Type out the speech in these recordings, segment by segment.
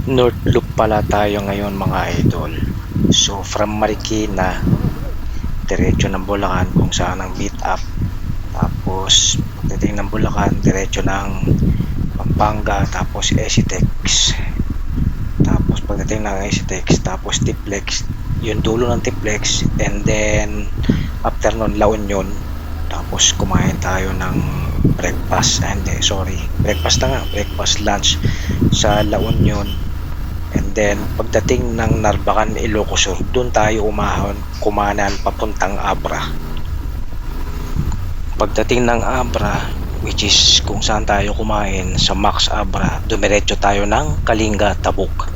North Loop pala tayo ngayon mga idol. So from Marikina, diretso ng Bulacan kung saan ang meet up. Tapos pagdating ng Bulacan, diretso ng Pampanga, tapos Esitex. Tapos pagdating ng Esitex, tapos Tiplex, yung dulo ng Tiplex, and then after nun La Union. Tapos kumain tayo ng breakfast, breakfast na nga, breakfast lunch sa La Union. And then pagdating ng Narbacan, Ilocos Sur, doon tayo kumanan papuntang Abra. Pagdating ng Abra, which is kung saan tayo kumain sa Max Abra, dumiretso tayo ng Kalinga, Tabuk.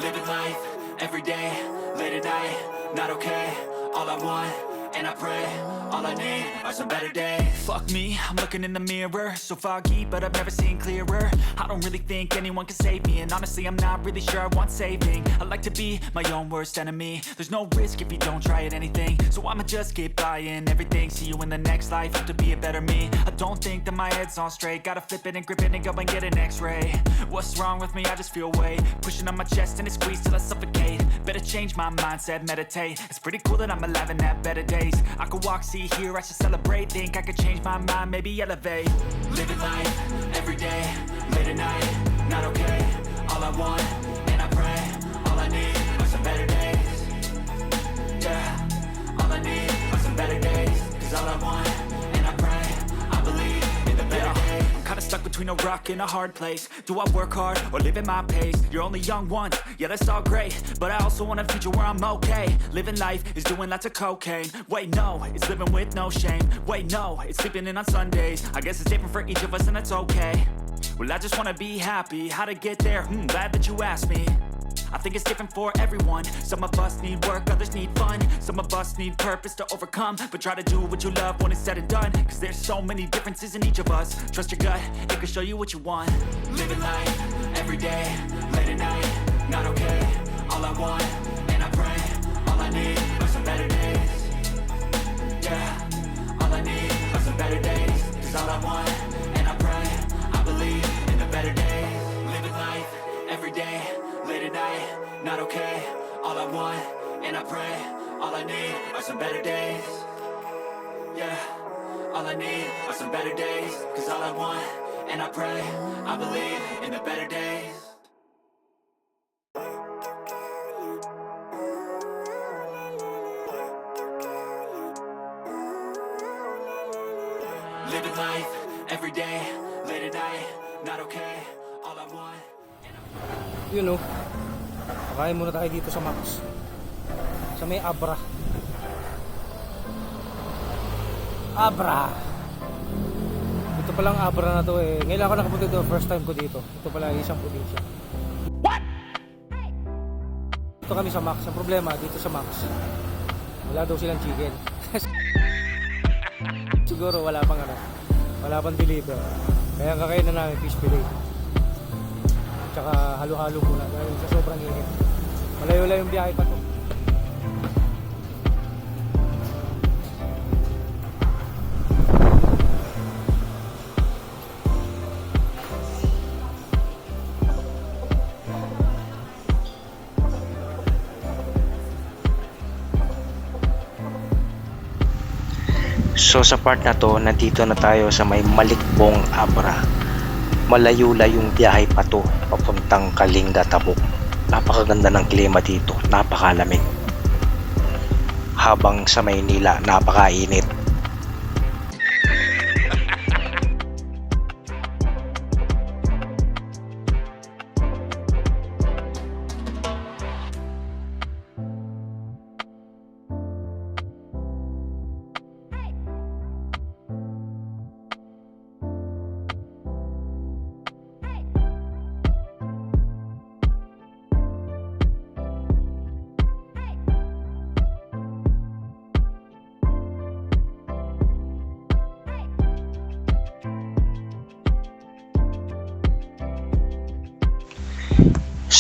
Living life, everyday, late at night, not okay. All I want, and I pray, all I need are some better days. Fuck me, I'm looking in the mirror, so foggy, but I've never seen clearer. I don't really think anyone can save me, and honestly I'm not really sure I want saving. I like to be my own worst enemy. There's no risk if you don't try at anything, so I'ma just keep buying everything. See you in the next life, have to be a better me. I don't think that my head's on straight, gotta flip it and grip it and go and get an x-ray. What's wrong with me? I just feel weight pushing on my chest and it squeezes till I suffocate. Better change my mindset, meditate. It's pretty cool that I'm alive and have better days. I could walk, see, hear, I should celebrate. Think I could change my mind, maybe elevate. Living life, everyday, late at night, not okay. All I want, and I pray, all I need are some better days. Yeah, all I need are some better days. Cause all I want, and I pray, I believe in the better days. I'm kinda stuck between a rock and a hard place. Do I work hard or live at my pace? You're only young once, yeah that's all great, but I also want a future where I'm okay. Living life is doing lots of cocaine. Wait no, it's living with no shame. Wait no, it's sleeping in on Sundays. I guess it's different for each of us and that's okay. Well I just wanna be happy, how to get there? Glad that you asked me. I think it's different for everyone. Some of us need work, others need fun. Some of us need purpose to overcome. But try to do what you love when it's said and done. Cause there's so many differences in each of us. Trust your gut, it can show you what you want. Living life, everyday, late at night, not okay. All I want, and I pray, all I need are some better days. Yeah, all I need are some better days. Cause all I want, and I pray, I believe in the better days. Living life, everyday, late at night, not okay. All I want, and I pray, all I need are some better days. Yeah, all I need are some better days. Cause all I want, and I pray, I believe in the better days. Living life, everyday, late at night, not okay. All I want. Yun o, kakain muna tayo dito sa Max, sa may Abra. Ito palang Abra na to eh. Ngayon ako nakapunta dito, first time ko dito. Ito pala isang probinsya. What? Dito kami sa Max. Ang problema dito sa Max, wala daw silang chicken. Siguro wala pang deliver. Kaya ang kakain na namin fish fillet, tsaka halo-halo muna dahil sa sobrang init. Malayo-layo yung biyahe pa to. So sa part na to, nandito na tayo sa may Malikbong, Abra. Malayo-layong biyahe pa to papuntang Kalinga, Tabuk. Napakaganda ng klima dito, napakalamig. Habang sa Maynila, napakainit.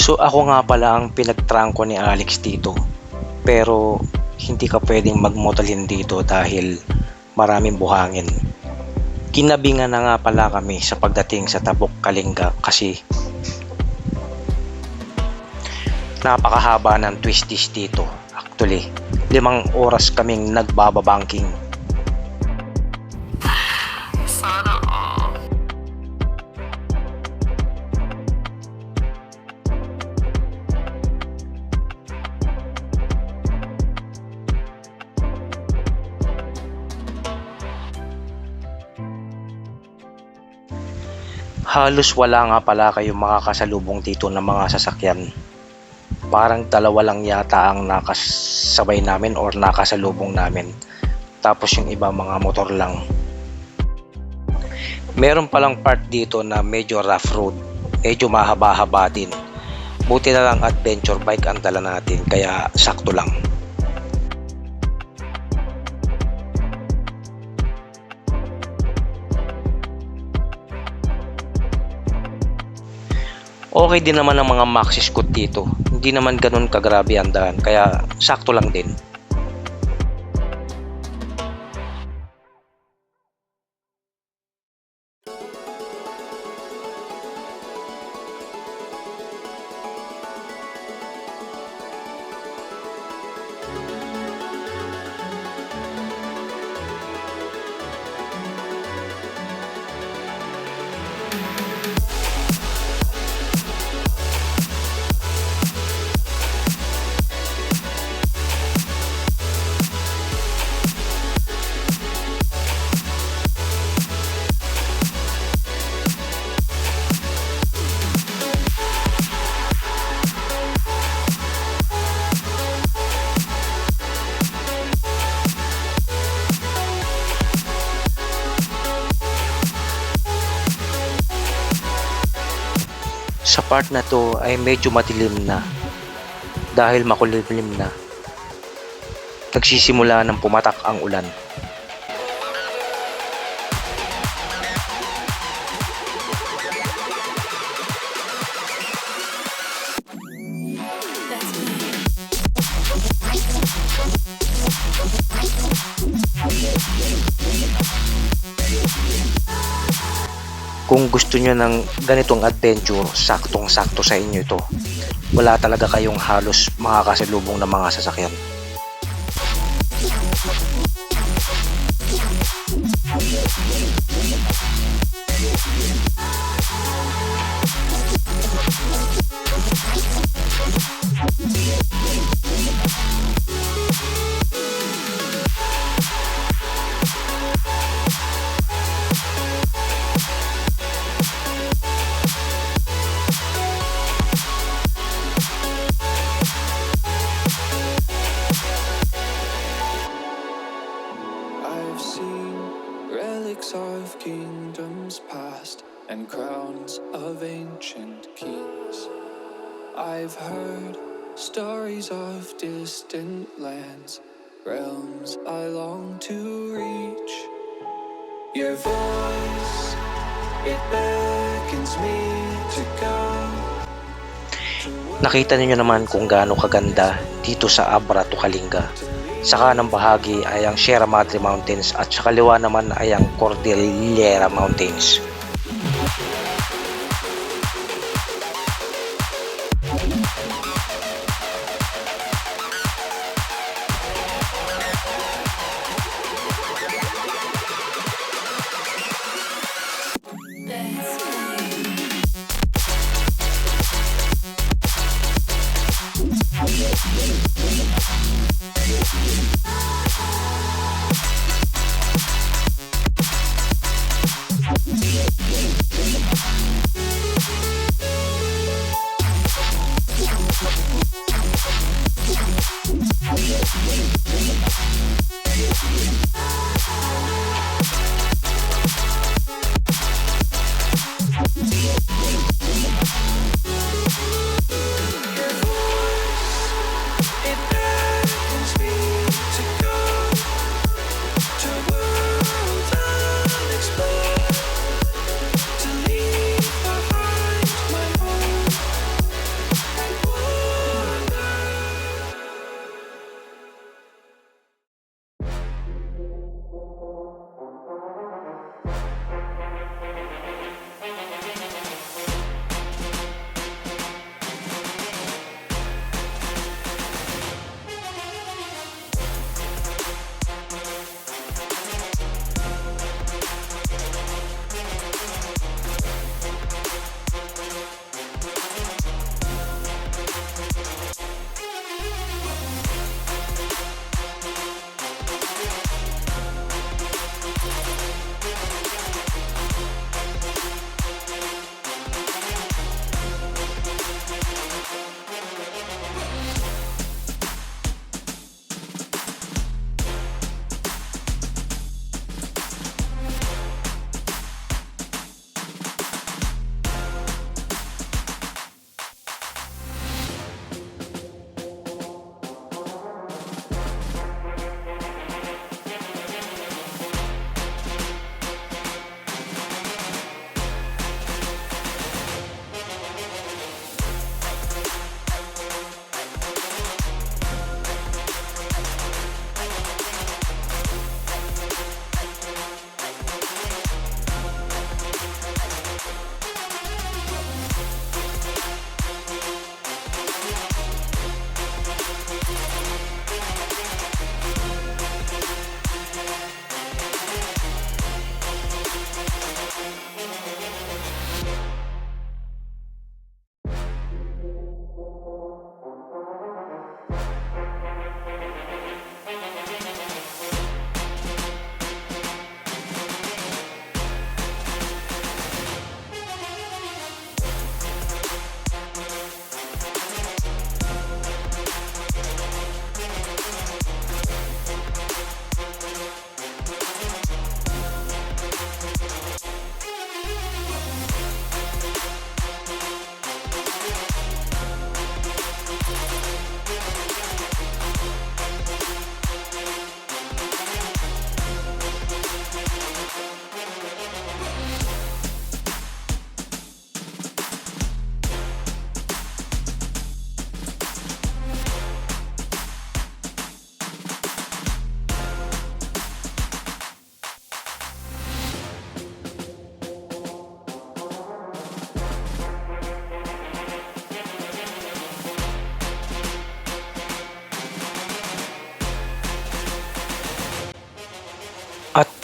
So ako nga pala ang pinagtrangko ni Alex dito. Pero hindi ka pwedeng magmotorhin dito dahil maraming buhangin. Kinabingan na nga pala kami sa pagdating sa Tabuk Kalinga kasi napakahaba ng twisties dito. Actually, 5 oras kaming nagbababangking. Halos wala nga pala kayong makakasalubong dito ng mga sasakyan. Parang 2 lang yata ang nakasabay namin or nakasalubong namin. Tapos yung iba mga motor lang. Meron palang part dito na medyo rough road. Medyo mahaba-haba din. Buti na lang adventure bike ang dala natin kaya sakto lang. Okay din naman ang mga maxi scoot dito. Hindi naman ganun kagrabe ang daan, kaya sakto lang din. Sa part na to ay medyo madilim na dahil makulimlim na. Nagsisimula ng pumatak ang ulan. Kung gusto nyo ng ganitong adventure, saktong-sakto sa inyo ito. Wala talaga kayong halos makakasalubong ng mga sasakyan. I've seen relics of kingdoms past and crowns of ancient kings. I've heard stories of distant lands, realms I long to reach. Your voice, it beckons me to go. Nakita niyo naman kung gaano kaganda dito sa Abrato Kalinga. Sa kanang bahagi ay ang Sierra Madre Mountains at sa kaliwa naman ay ang Cordillera Mountains.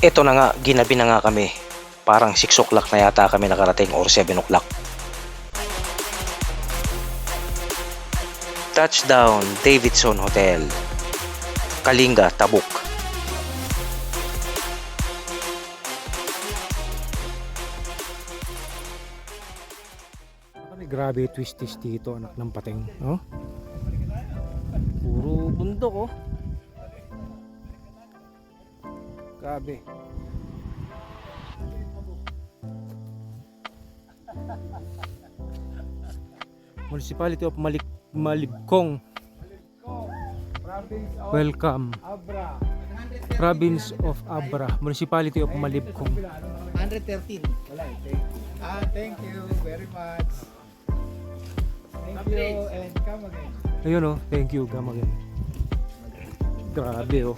Ito na nga, ginabi na nga kami. Parang 6 o'clock na yata kami nakarating or 7 o'clock. Touchdown, Davidson Hotel, Kalinga, Tabuk. Grabe twisties dito, anak ng pating, no? Puro bundok, oh. Grabe. Municipality of Malibkong. Welcome. Province of Abra. Municipality of Malibkong. 113. Thank you very much. Thank you and come again. Ayun, oh. Thank you. Come again. Grabe, oh.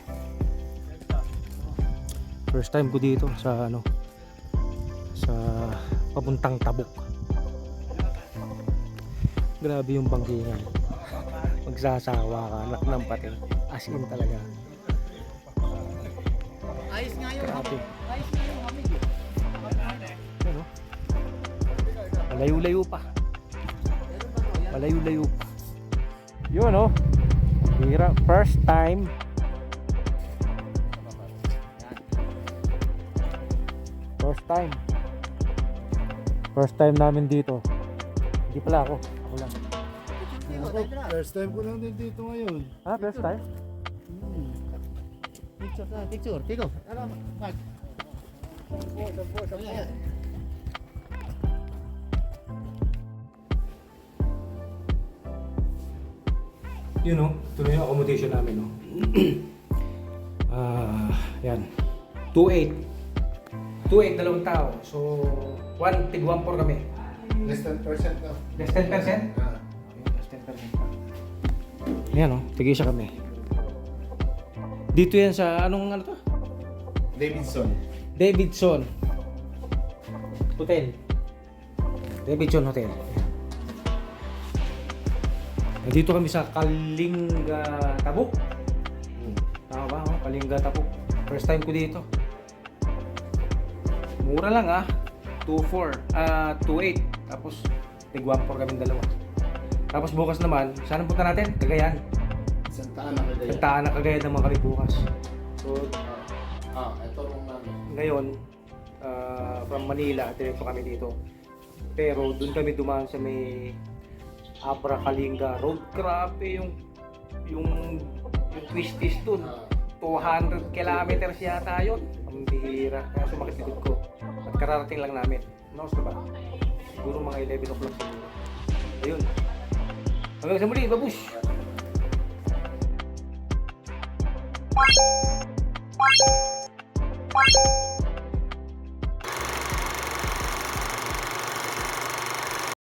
First time ko dito sa ano, sa papuntang Tabuk. Grabe yung bangkingan. Magsasawa ka, anak ng pating. As in talaga. Ayos nga yung Grabe. Ayos nga yung hamig eh. Ano? Malayo-layo pa. Malayo-layo pa. Yun, oh. Hira. First time. First time namin dito. Hindi pala ako. Ako lang. First time ko lang din dito ngayon. Ah, first time? Picture. Tigo. Ano, Mark? Sampo. Yun, oh. Ito na yung accommodation namin, oh. Yan. 2.8. 2.8, dalawang tao. So, 1.4 kami. Less than %, no? Less 10%? Ah. Less 10% pa. Yan, oh. Tigisa kami. Dito yan sa, anong ano to? Davidson. Davidson Hotel. Davidson Hotel. Dito kami sa Kalinga, Tabuk. Tama ba? Oh? Kalinga, Tabuk. First time ko dito. Mura lang, ah. 2.8. Tapos tig-1.4 kami dalawa. Tapos bukas naman, saan punta natin? Cagayan. Santa Ana, Cagayan. Santa Ana, Cagayan naman kami bukas. So, Ito room namin. ngayon, from Manila, diretso kami dito. Pero doon kami dumaan sa may Abra Kalinga Road. Grabe yung twisties doon. 200 kilometers yata yun. Ang bihira. Kaya sumakit likod ko. At kararating lang namin. Ano ba? Siguro mga 11 o'clock siguro. Ayun. Hanggang sa muli, babush!